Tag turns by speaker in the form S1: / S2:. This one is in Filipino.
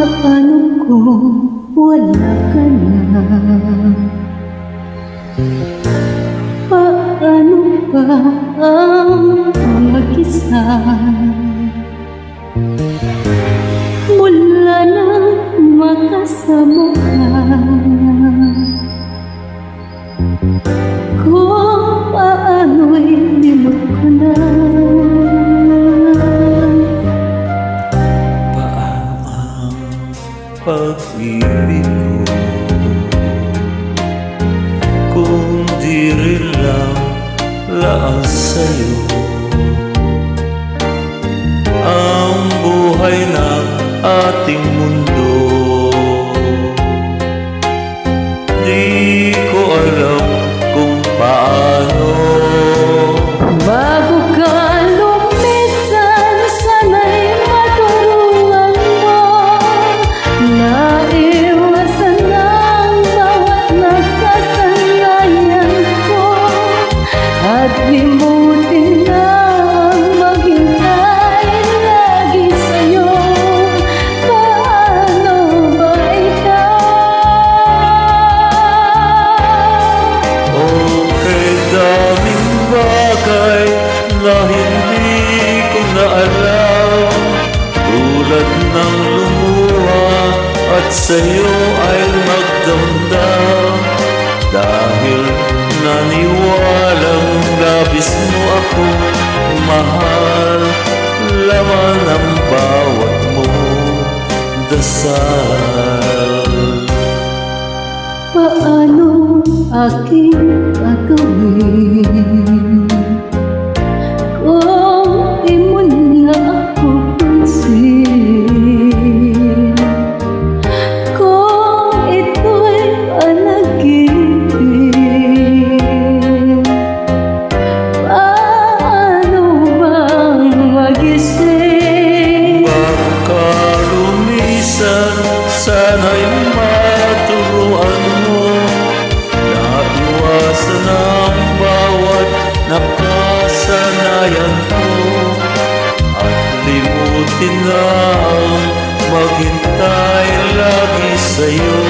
S1: Paano kung wala ka na? Paano ba ang mag-isa? Mula nang makasama ka, kung paano'y limot ko na.
S2: Paano ang pag-ibig ko kung di rin lang laas sa'yo ang buhay ng ating mundo? Di ko alam kung paano.
S1: Bago ka lumisan, sana'y maturuan mo na iwasan ang bawat nakasanayan ko, at limutin na ang maghintay lagi sa'yo. Paano ba ikaw?
S2: Okay, daming bagay na hindi ko na alam, tulad ng lumuha at sa'yo ay magdamdam, dahil naniwalang labis mo ako mahal. Laman ang bawat mong dasal.
S1: Paano aking gagawin kung di mo na ako pansin? Kung ito'y panaginip, paano bang magising?
S2: Baka lumisan, sana'y maturuan mo na iwasan ang bawat nakasanayan ko, at limutin na ang maghintay lagi sa'yo.